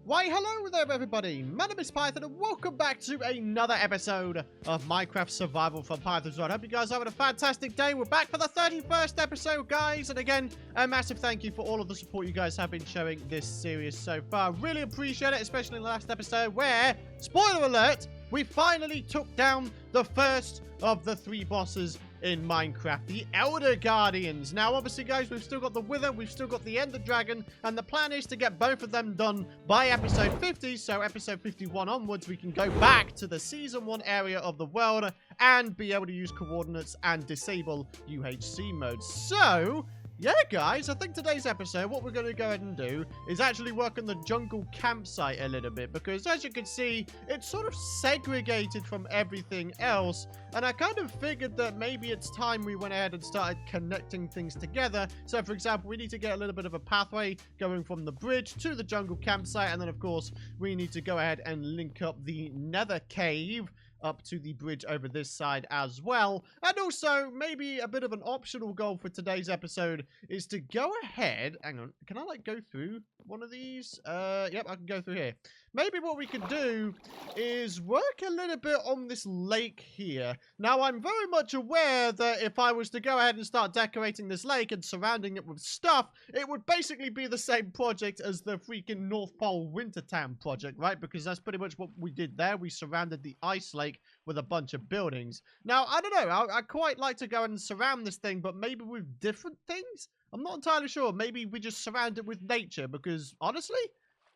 Why, hello there, everybody. My name is Python, and welcome back to another episode of Minecraft Survival from Python's World. I hope you guys are having a fantastic day. We're back for the 31st episode, guys. And again, a massive thank you for all of the support you guys have been showing this series so far. Really appreciate it, especially in the last episode where, spoiler alert, we finally took down the first of the 3 bosses in Minecraft, the Elder Guardians. Now, obviously, guys, we've still got the Wither, we've still got the Ender Dragon, and the plan is to get both of them done by episode 50, so episode 51 onwards, we can go back to the Season 1 area of the world and be able to use coordinates and disable UHC mode. So, yeah, guys, I think today's episode, what we're going to go ahead and do is actually work on the jungle campsite a little bit, because as you can see, it's sort of segregated from everything else, and I kind of figured that maybe it's time we went ahead and started connecting things together. So, for example, we need to get a little bit of a pathway going from the bridge to the jungle campsite, and then, of course, we need to go ahead and link up the nether cave up to the bridge over this side as well. And also, maybe a bit of an optional goal for today's episode is to go ahead, hang on, can I like go through one of these? Yep, I can go through here. Maybe what we can do is work a little bit on this lake here. Now, I'm very much aware that if I was to go ahead and start decorating this lake and surrounding it with stuff, it would basically be the same project as the freaking North Pole Wintertown project, right? Because that's pretty much what we did there. We surrounded the ice lake with a bunch of buildings. Now, I don't know. I quite like to go and surround this thing, but maybe with different things? I'm not entirely sure. Maybe we just surround it with nature because, honestly,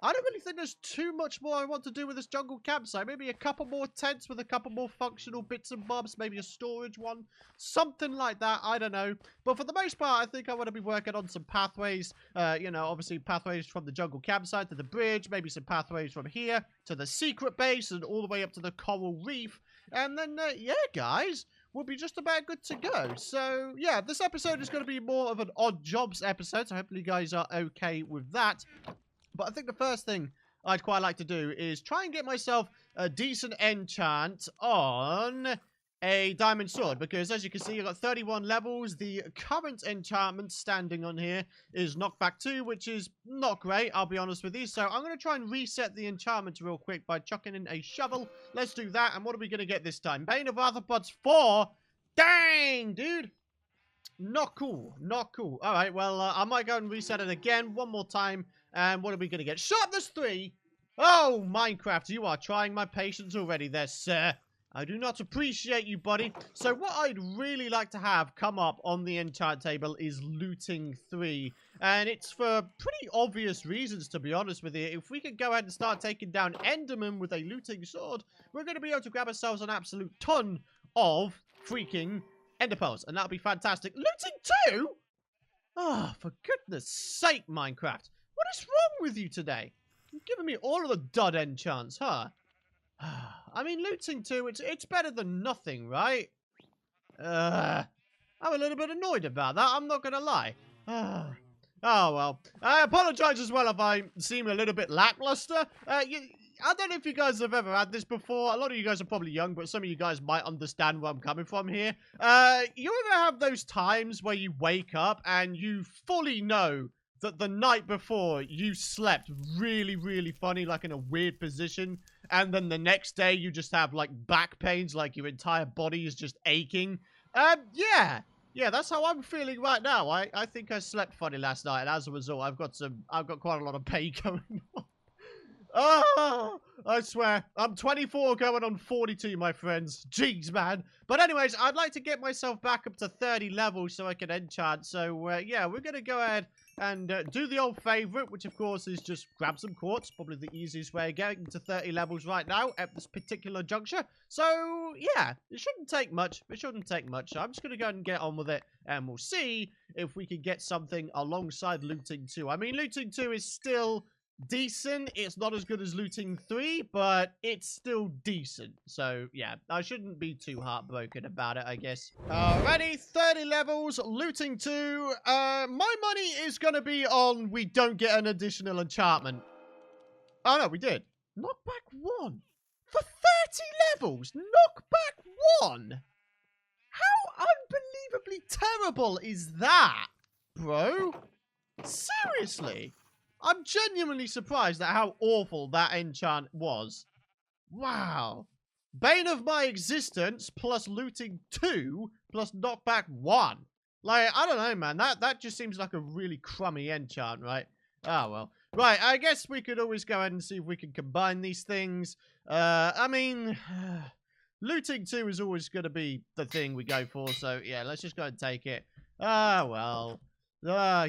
I don't really think there's too much more I want to do with this jungle campsite. Maybe a couple more tents with a couple more functional bits and bobs. Maybe a storage one. Something like that. I don't know. But for the most part, I think I want to be working on some pathways. You know, obviously pathways from the jungle campsite to the bridge. Maybe some pathways from here to the secret base and all the way up to the coral reef. And then, yeah, guys, we'll be just about good to go. So, yeah, this episode is going to be more of an odd jobs episode. So hopefully you guys are okay with that. But I think the first thing I'd quite like to do is try and get myself a decent enchant on a diamond sword. Because as you can see, I've got 31 levels. The current enchantment standing on here is knockback 2, which is not great, I'll be honest with you. So I'm going to try and reset the enchantment real quick by chucking in a shovel. Let's do that. And what are we going to get this time? Bane of Arthropods 4. Dang, dude. Not cool. Not cool. All right, well, I might go and reset it again one more time. And what are we going to get? Sharpness 3. Oh, Minecraft, you are trying my patience already there, sir. I do not appreciate you, buddy. So what I'd really like to have come up on the enchant table is looting 3. And it's for pretty obvious reasons, to be honest with you. If we could go ahead and start taking down Enderman with a looting sword, we're going to be able to grab ourselves an absolute ton of freaking ender pearls. And that'll be fantastic. Looting 2? Oh, for goodness sake, Minecraft. What is wrong with you today? You're giving me all of the dud enchants, huh? I mean, looting 2, it's better than nothing, right? I'm a little bit annoyed about that, I'm not gonna lie. Oh, well. I apologize as well if I seem a little bit lackluster. I don't know if you guys have ever had this before. A lot of you guys are probably young, but some of you guys might understand where I'm coming from here. You ever have those times where you wake up and you fully know that the night before you slept really, really funny, like in a weird position, and then the next day you just have like back pains, like your entire body is just aching? Yeah, that's how I'm feeling right now. I think I slept funny last night, and as a result, I've got quite a lot of pain going on. Oh, I swear. I'm 24 going on 42, my friends. Jeez, man. But anyways, I'd like to get myself back up to 30 levels so I can enchant. So, yeah, we're going to go ahead and do the old favorite, which, of course, is just grab some quartz. Probably the easiest way of getting to 30 levels right now at this particular juncture. So, yeah, it shouldn't take much. It shouldn't take much. So I'm just going to go ahead and get on with it, and we'll see if we can get something alongside looting 2. I mean, looting 2 is still decent. It's not as good as looting 3, but it's still decent. So, yeah, I shouldn't be too heartbroken about it, I guess. Alrighty, 30 levels, looting 2. My money is going to be on we don't get an additional enchantment. Oh, no, we did. Knockback 1. For 30 levels, knockback 1. How unbelievably terrible is that, bro? Seriously? I'm genuinely surprised at how awful that enchant was. Wow. Bane of my existence plus looting 2 plus knockback 1. Like, I don't know, man. That just seems like a really crummy enchant, right? Ah, well. Right, I guess we could always go ahead and see if we can combine these things. I mean, looting 2 is always going to be the thing we go for, so yeah, let's just go and take it. Ah, well.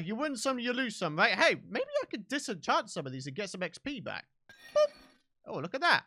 You win some, you lose some, right? Hey, maybe I could disenchant some of these and get some XP back. Boop. Oh, look at that.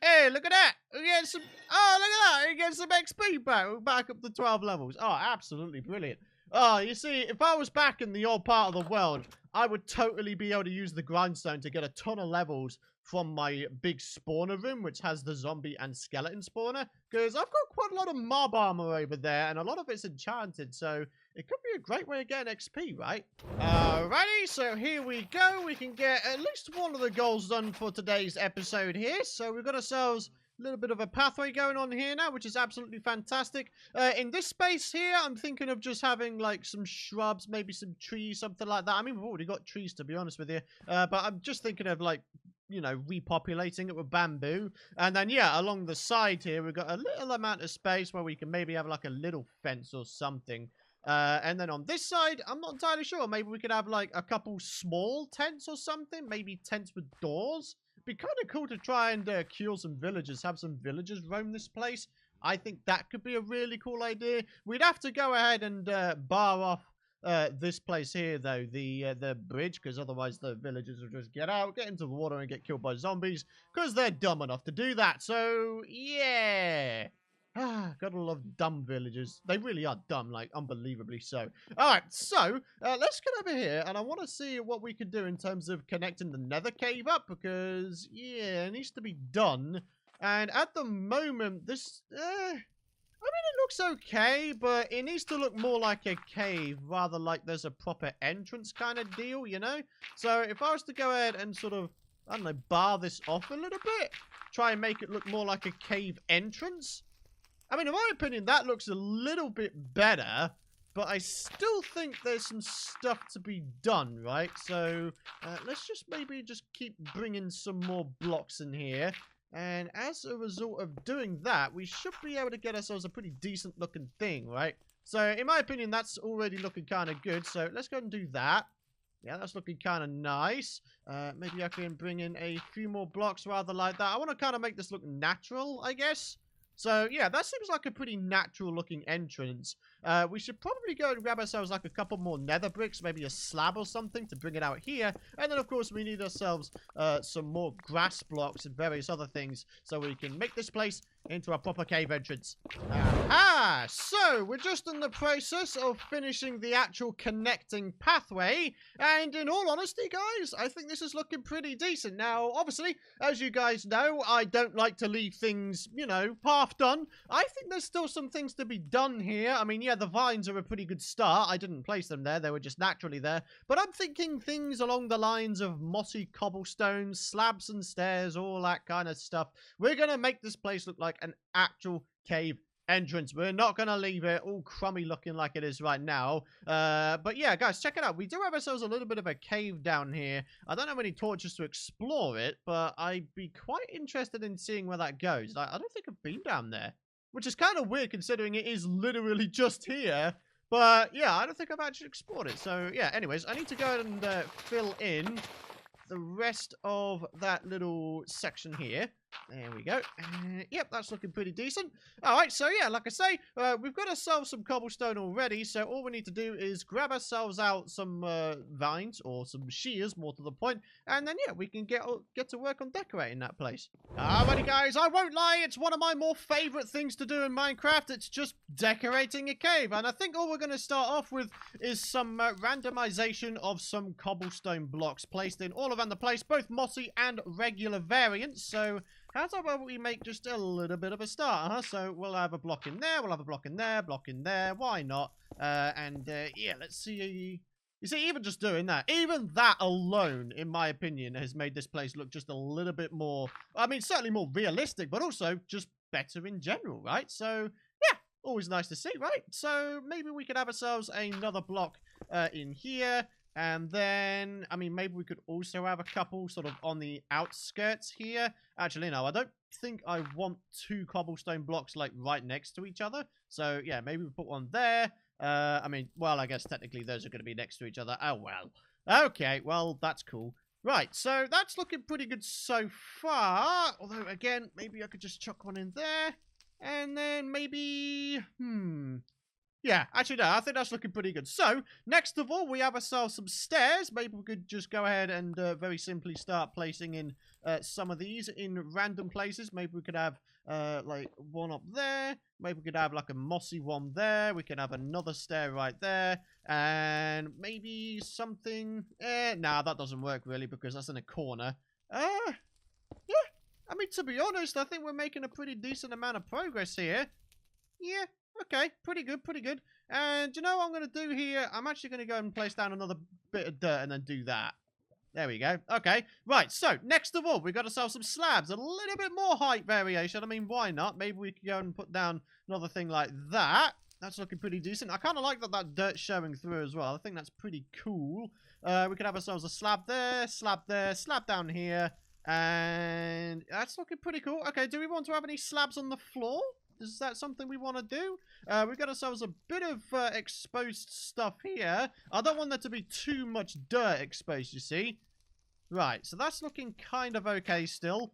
Hey, look at that. We get some... Oh, look at that. We get some XP back. We're back up to 12 levels. Oh, absolutely brilliant. Oh, you see, if I was back in the old part of the world, I would totally be able to use the grindstone to get a ton of levels from my big spawner room, which has the zombie and skeleton spawner. Because I've got quite a lot of mob armor over there, and a lot of it's enchanted, so it could be a great way of getting XP, right? Alrighty, so here we go. We can get at least one of the goals done for today's episode here. So we've got ourselves a little bit of a pathway going on here now, which is absolutely fantastic. In this space here, I'm thinking of just having, like, some shrubs, maybe some trees, something like that. I mean, we've already got trees, to be honest with you. But I'm just thinking of, like, you know, repopulating it with bamboo. And then, yeah, along the side here, we've got a little amount of space where we can maybe have, like, a little fence or something. And then on this side, I'm not entirely sure. Maybe we could have, like, a couple small tents or something. Maybe tents with doors. Be kind of cool to try and kill some villagers, have some villagers roam this place. I think that could be a really cool idea. We'd have to go ahead and bar off this place here, though, the bridge, because otherwise the villagers will just get out, get into the water, and get killed by zombies, because they're dumb enough to do that. So, yeah. Gotta love dumb villagers. They really are dumb, like, unbelievably so. Alright, so, let's get over here, and I want to see what we can do in terms of connecting the nether cave up, because, yeah, it needs to be done. And at the moment, this, I mean, it looks okay, but it needs to look more like a cave, rather like there's a proper entrance kind of deal, you know? So, if I was to go ahead and sort of, I don't know, bar this off a little bit, try and make it look more like a cave entrance, I mean, in my opinion, that looks a little bit better, but I still think there's some stuff to be done, right? So, let's just maybe just keep bringing some more blocks in here. And as a result of doing that, we should be able to get ourselves a pretty decent looking thing, right? So, in my opinion, that's already looking kind of good. So, let's go and do that. Yeah, that's looking kind of nice. Maybe I can bring in a few more blocks rather like that. I want to kind of make this look natural, I guess. So, yeah, that seems like a pretty natural-looking entrance. We should probably go and grab ourselves, like, a couple more nether bricks, maybe a slab or something to bring it out here. And then, of course, we need ourselves some more grass blocks and various other things so we can make this place into a proper cave entrance. Aha! So, we're just in the process of finishing the actual connecting pathway. And in all honesty, guys, I think this is looking pretty decent. Now, obviously, as you guys know, I don't like to leave things, you know, half done. I think there's still some things to be done here. I mean, yeah, the vines are a pretty good start. I didn't place them there. They were just naturally there. But I'm thinking things along the lines of mossy cobblestones, slabs and stairs, all that kind of stuff. We're going to make this place look like an actual cave entrance. We're not going to leave it all crummy looking like it is right now. But yeah, guys, check it out. We do have ourselves a little bit of a cave down here. I don't have any torches to explore it, but I'd be quite interested in seeing where that goes. I don't think I've been down there, which is kind of weird considering it is literally just here. But yeah, I don't think I've actually explored it. So yeah, anyways, I need to go and fill in the rest of that little section here. There we go. Yep, that's looking pretty decent. Alright, so yeah, like I say, we've got ourselves some cobblestone already, so all we need to do is grab ourselves out some vines, or some shears, more to the point, and then yeah, we can get to work on decorating that place. Alrighty guys, I won't lie, it's one of my more favourite things to do in Minecraft. It's just decorating a cave, and I think all we're going to start off with is some randomization of some cobblestone blocks placed in all around the place, both mossy and regular variants. So how about we make just a little bit of a start, huh? So we'll have a block in there, we'll have a block in there, block in there, why not? Yeah, let's see. You see, even just doing that, even that alone, in my opinion, has made this place look just a little bit more, I mean, certainly more realistic, but also just better in general, right? So, yeah, always nice to see, right? So maybe we could have ourselves another block in here. And then, I mean, maybe we could also have a couple sort of on the outskirts here. Actually, no, I don't think I want 2 cobblestone blocks, like, right next to each other. So, yeah, maybe we put one there. I mean, well, I guess technically those are going to be next to each other. Oh, well. Okay, well, that's cool. Right, so that's looking pretty good so far. Although, again, maybe I could just chuck one in there. And then maybe... Yeah, actually, no, I think that's looking pretty good. So, next of all, we have ourselves some stairs. Maybe we could just go ahead and very simply start placing in some of these in random places. Maybe we could have, like, one up there. Maybe we could have, like, a mossy one there. We can have another stair right there. And maybe something... nah, that doesn't work, really, because that's in a corner. Yeah, I mean, to be honest, I think we're making a pretty decent amount of progress here. Yeah. Okay, pretty good, pretty good. And you know what I'm going to do here? I'm actually going to go and place down another bit of dirt and then do that. There we go. Okay, right, so next of all, we've got ourselves some slabs. A little bit more height variation. I mean, why not? Maybe we could go and put down another thing like that. That's looking pretty decent. I kind of like that dirt's showing through as well. I think that's pretty cool. We could have ourselves a slab there, slab down here. And that's looking pretty cool. Okay, do we want to have any slabs on the floor? Is that something we want to do? We've got ourselves a bit of exposed stuff here. I don't want there to be too much dirt exposed, you see. Right, so that's looking kind of okay still.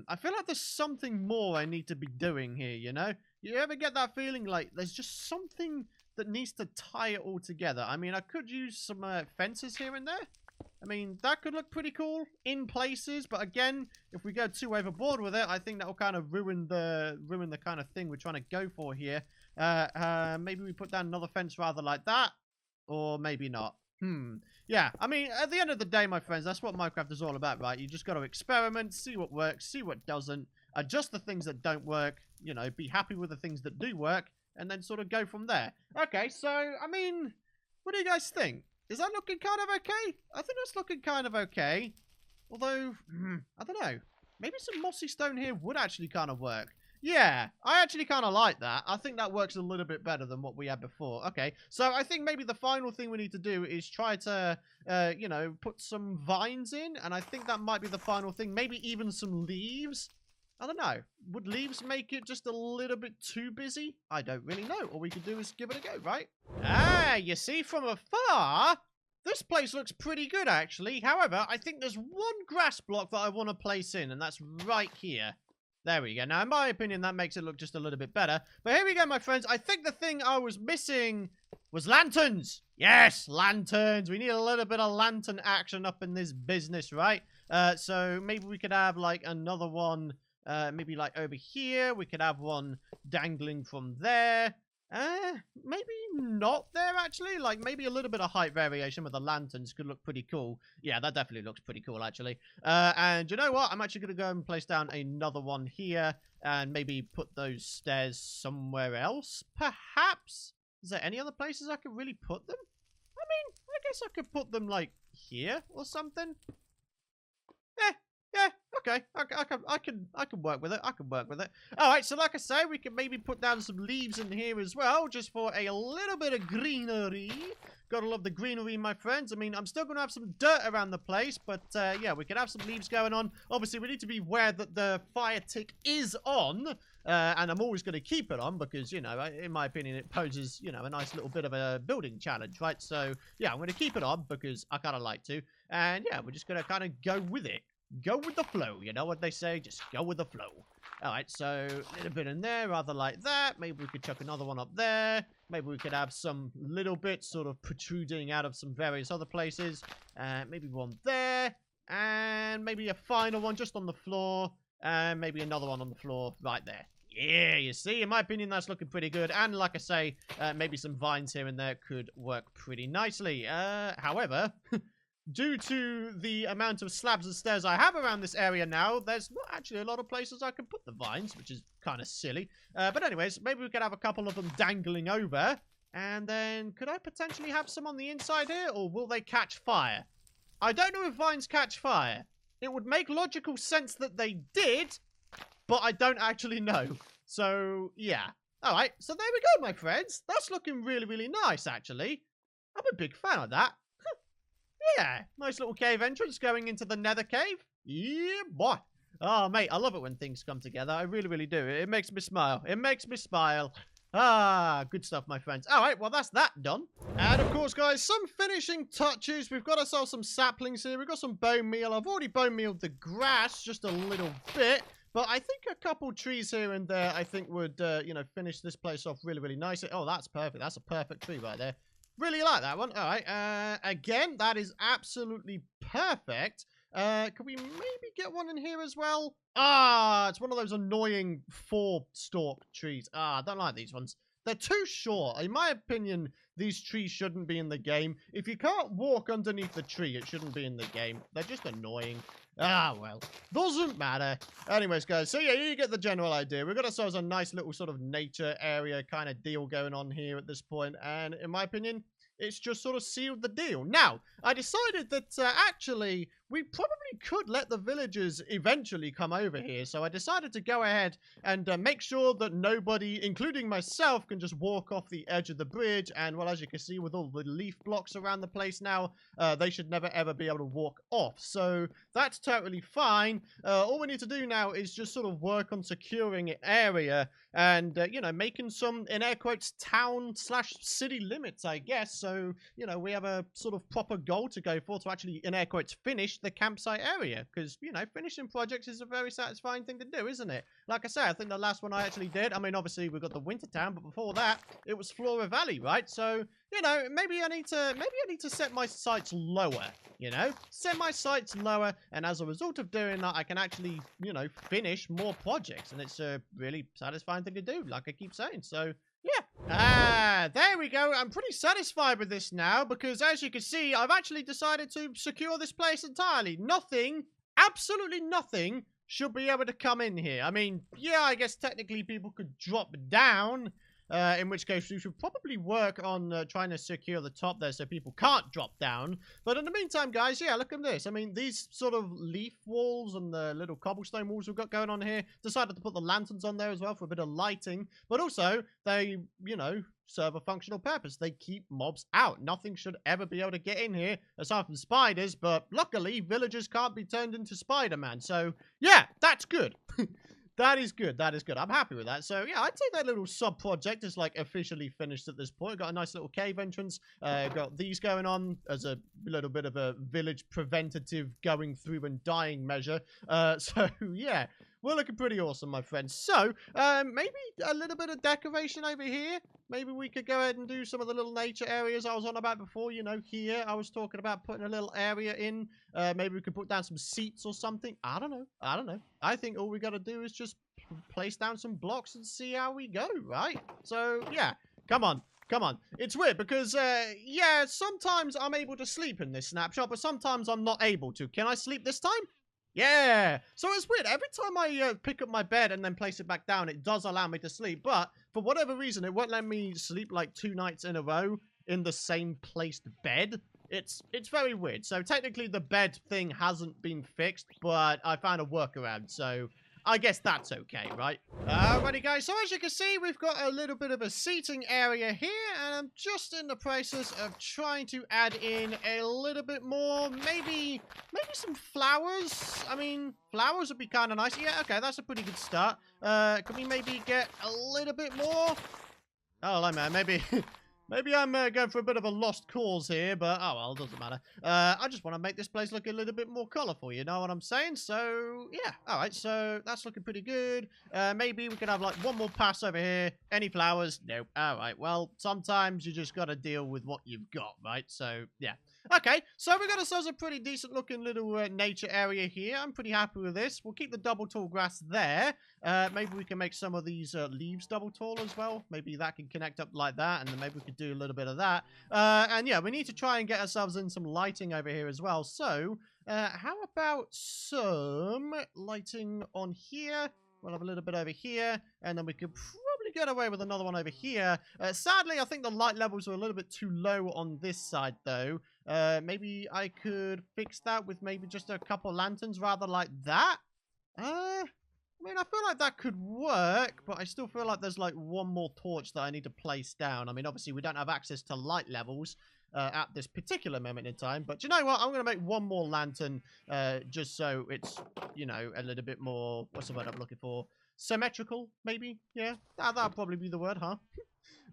I feel like there's something more I need to be doing here, you know? You ever get that feeling like there's just something that needs to tie it all together? I mean, I could use some fences here and there. I mean, that could look pretty cool in places, but again, if we go too overboard with it, I think that will kind of ruin the kind of thing we're trying to go for here. Maybe we put down another fence rather like that, or maybe not. Yeah, I mean, at the end of the day, my friends, that's what Minecraft is all about, right? You just got to experiment, see what works, see what doesn't, adjust the things that don't work, you know, be happy with the things that do work, and then sort of go from there. Okay, so, I mean, what do you guys think? Is that looking kind of okay? I think that's looking kind of okay. Although, I don't know. Maybe some mossy stone here would actually kind of work. Yeah, I actually kind of like that. I think that works a little bit better than what we had before. Okay, so I think maybe the final thing we need to do is try to, you know, put some vines in. And I think that might be the final thing. Maybe even some leaves. I don't know. Would leaves make it just a little bit too busy? I don't really know. All we could do is give it a go, right? Ah, you see, from afar, this place looks pretty good, actually. However, I think there's one grass block that I want to place in, and that's right here. There we go. Now, in my opinion, that makes it look just a little bit better. But here we go, my friends. I think the thing I was missing was lanterns. Yes, lanterns. We need a little bit of lantern action up in this business, right? So maybe we could have, like, another one... maybe like over here. We could have one dangling from there. Maybe not there, actually. Like, maybe a little bit of height variation with the lanterns could look pretty cool. Yeah, that definitely looks pretty cool, actually. And you know what? I'm actually going to go and place down another one here. And maybe put those stairs somewhere else, perhaps? Is there any other places I could really put them? I mean, I guess I could put them, like, here or something. Yeah, okay. I can work with it. I can work with it. All right, so like I say, we can maybe put down some leaves in here as well, just for a little bit of greenery. Gotta love the greenery, my friends. I mean, I'm still gonna have some dirt around the place, but yeah, we can have some leaves going on. Obviously, we need to be aware that the fire tick is on, and I'm always gonna keep it on because, you know, in my opinion, it poses, you know, a nice little bit of a building challenge, right? So yeah, I'm gonna keep it on because I kind of like to, and yeah, we're just gonna kind of go with it. Go with the flow, you know what they say? Just go with the flow. Alright, so a little bit in there, rather like that. Maybe we could chuck another one up there. Maybe we could have some little bits sort of protruding out of some various other places. Maybe one there. And maybe a final one just on the floor. And maybe another one on the floor right there. Yeah, you see, in my opinion, that's looking pretty good. And like I say, maybe some vines here and there could work pretty nicely. However... due to the amount of slabs and stairs I have around this area now, there's not actually a lot of places I can put the vines, which is kind of silly. But anyways, maybe we could have a couple of them dangling over. And then, could I potentially have some on the inside here? Or will they catch fire? I don't know if vines catch fire. It would make logical sense that they did, but I don't actually know. So, yeah. Alright, so there we go, my friends. That's looking really, really nice, actually. I'm a big fan of that. Yeah, nice little cave entrance going into the nether cave. Yeah, boy. Oh, mate, I love it when things come together. I really, really do. It makes me smile. It makes me smile. Ah, good stuff, my friends. All right, well, that's that done. And, of course, guys, some finishing touches. We've got ourselves some saplings here. We've got some bone meal. I've already bone mealed the grass just a little bit. But I think a couple trees here and there, I think would, finish this place off really, really nicely. Oh, that's perfect. That's a perfect tree right there. Really like that one. All right. Again, that is absolutely perfect. Can we maybe get one in here as well? Ah, it's one of those annoying 4-stalk trees. Ah, I don't like these ones. They're too short. In my opinion, these trees shouldn't be in the game. If you can't walk underneath the tree, it shouldn't be in the game. They're just annoying. Ah, well. Doesn't matter. Anyways, guys, so yeah, you get the general idea. We've got ourselves a nice little sort of nature area kind of deal going on here at this point. And in my opinion, it's just sort of sealed the deal. Now, I decided that actually we probably could let the villagers eventually come over here. So I decided to go ahead and make sure that nobody, including myself, can just walk off the edge of the bridge. And, well, as you can see with all the leaf blocks around the place now, they should never, ever be able to walk off. So that's totally fine. All we need to do now is just sort of work on securing an area and, making some, in air quotes, town/city limits, I guess. So, we have a sort of proper goal to go for to actually, in air quotes, finish the campsite area. Because, finishing projects is a very satisfying thing to do, isn't it? Like I said, I think the last one I actually did, I mean, obviously, we've got the Winter Town, but before that, it was Flora Valley, right? So, maybe I need to set my sights lower, set my sights lower, and as a result of doing that, I can actually, finish more projects, and it's a really satisfying thing to do, like I keep saying. So, yeah. There we go. I'm pretty satisfied with this now because, as you can see, I've actually decided to secure this place entirely. Nothing, absolutely nothing, should be able to come in here. I mean, yeah, I guess technically people could drop down, in which case we should probably work on trying to secure the top there so people can't drop down. But in the meantime, guys, yeah, look at this. I mean, these sort of leaf walls and the little cobblestone walls we've got going on here, decided to put the lanterns on there as well for a bit of lighting. But also, they, serve a functional purpose. They keep mobs out. Nothing should ever be able to get in here, aside from spiders. But luckily, villagers can't be turned into Spider-Man. So, yeah, that's good. That is good. That is good. I'm happy with that. So, yeah, I'd say that little sub-project is, officially finished at this point. Got a nice little cave entrance. Got these going on as a little bit of a village preventative going through and dying measure. So, yeah, we're looking pretty awesome, my friends. So, maybe a little bit of decoration over here. Maybe we could go ahead and do some of the little nature areas I was on about before. Here I was talking about putting a little area in. Maybe we could put down some seats or something. I don't know. I think all we got to do is just place down some blocks and see how we go, right? So, yeah. Come on. It's weird because, yeah, sometimes I'm able to sleep in this snapshot, but sometimes I'm not able to. Can I sleep this time? Yeah. So it's weird. Every time I pick up my bed and then place it back down, it does allow me to sleep. But for whatever reason, it won't let me sleep like 2 nights in a row in the same placed bed. It's very weird. So technically the bed thing hasn't been fixed, but I found a workaround. So I guess that's okay, right? Alrighty, guys. So as you can see, we've got a little bit of a seating area here, and I'm just in the process of trying to add in a little bit more, maybe some flowers. I mean, flowers would be kind of nice. Yeah, okay, that's a pretty good start. Can we maybe get a little bit more? Oh, hello, man. Maybe I'm going for a bit of a lost cause here, but oh well, it doesn't matter. I just want to make this place look a little bit more colourful, you know what I'm saying? So, yeah. Alright, so that's looking pretty good. Maybe we could have, one more pass over here. Any flowers? Nope. Alright, well, sometimes you just got to deal with what you've got, right? So, yeah. Okay, so we got ourselves a pretty decent looking little nature area here. I'm pretty happy with this. We'll keep the double tall grass there. Maybe we can make some of these leaves double tall as well. Maybe that can connect up like that, and then maybe we could do a little bit of that. And yeah, we need to try and get ourselves in some lighting over here as well. So, how about some lighting on here? We'll have a little bit over here, and then we could probably get away with another one over here. Sadly, I think the light levels are a little bit too low on this side, though. Maybe I could fix that with maybe just a couple lanterns rather like that. I mean, I feel like that could work, but I still feel like there's one more torch that I need to place down. I mean, obviously we don't have access to light levels. at this particular moment in time. But you know what? I'm going to make one more lantern just so it's, you know, a little bit more, what's the word I'm looking for? Symmetrical, maybe? Yeah, that'll probably be the word, huh?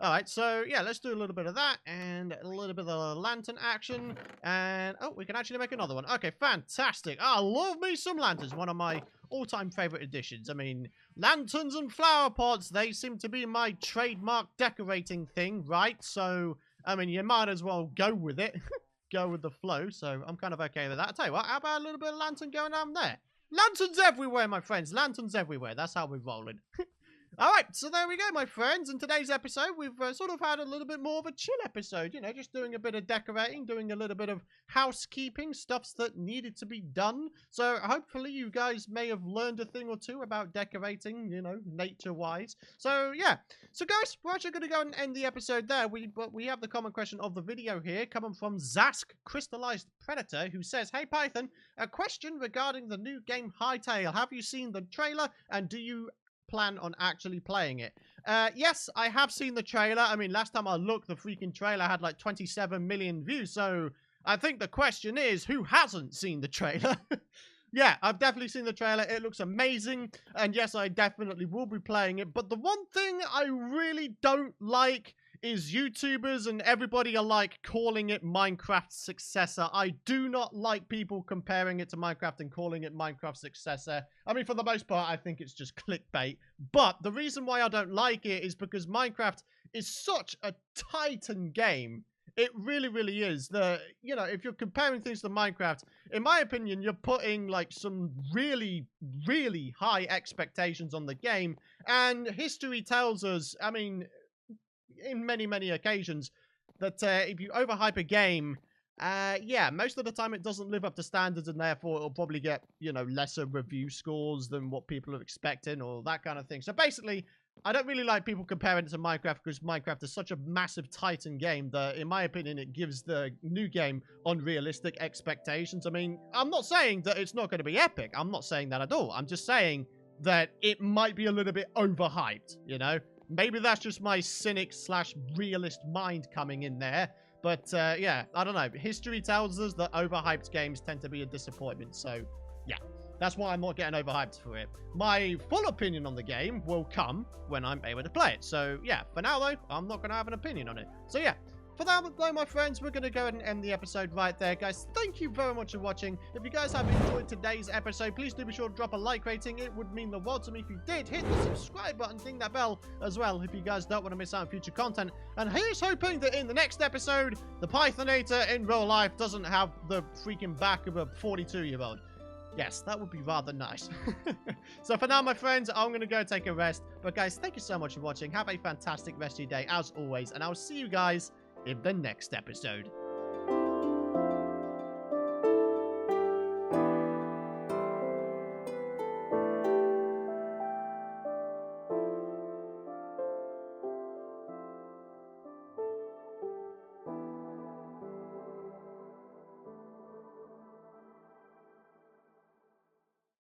Alright, so yeah, let's do a little bit of that and a little bit of lantern action. And oh, we can actually make another one. Okay, fantastic. I love me some lanterns. One of my all-time favorite additions. I mean, lanterns and flower pots, they seem to be my trademark decorating thing, right? So, I mean, you might as well go with it. Go with the flow. So I'm kind of okay with that. I'll tell you what, how about a little bit of lantern going on there? Lanterns everywhere, my friends. Lanterns everywhere. That's how we're rolling. Alright, so there we go, my friends. In today's episode, we've sort of had a little bit more of a chill episode. You know, just doing a bit of decorating, doing a little bit of housekeeping, stuffs that needed to be done. So hopefully you guys may have learned a thing or two about decorating, you know, nature-wise. So, yeah. So, guys, we're actually going to go and end the episode there. But we have the comment question of the video here coming from Zask, Crystallized Predator, who says, "Hey, Python, a question regarding the new game Hightail. Have you seen the trailer, and do you plan on actually playing it?" Yes, I have seen the trailer. I mean, last time I looked, the freaking trailer had like 27 million views. So I think the question is, who hasn't seen the trailer? Yeah, I've definitely seen the trailer. It looks amazing. And yes, I definitely will be playing it. But the one thing I really don't like is YouTubers and everybody alike calling it Minecraft's successor. I do not like people comparing it to Minecraft and calling it Minecraft's successor. I mean, for the most part, I think it's just clickbait. But the reason why I don't like it is because Minecraft is such a titan game. It really, really is. You know, if you're comparing things to Minecraft, in my opinion, you're putting like some really, really high expectations on the game. And history tells us, I mean, in many, many occasions, that if you overhype a game, yeah, most of the time it doesn't live up to standards, and therefore it'll probably get, you know, lesser review scores than what people are expecting or that kind of thing. So basically, I don't really like people comparing it to Minecraft because Minecraft is such a massive titan game that, in my opinion, it gives the new game unrealistic expectations. I mean, I'm not saying that it's not going to be epic. I'm not saying that at all. I'm just saying that it might be a little bit overhyped, you know? Maybe that's just my cynic / realist mind coming in there. But, yeah, I don't know. History tells us that overhyped games tend to be a disappointment. So, yeah, that's why I'm not getting overhyped for it. My full opinion on the game will come when I'm able to play it. So, yeah, for now, though, I'm not going to have an opinion on it. So, yeah. For that, though, my friends, we're going to go ahead and end the episode right there, guys. Thank you very much for watching. If you guys have enjoyed today's episode, please do be sure to drop a like rating. It would mean the world to me if you did. Hit the subscribe button, ding that bell as well if you guys don't want to miss out on future content. And here's hoping that in the next episode, the Pythonator in real life doesn't have the freaking back of a 42-year-old. Yes, that would be rather nice. So for now, my friends, I'm going to go take a rest. But guys, thank you so much for watching. Have a fantastic rest of your day, as always. And I'll see you guys in the next episode.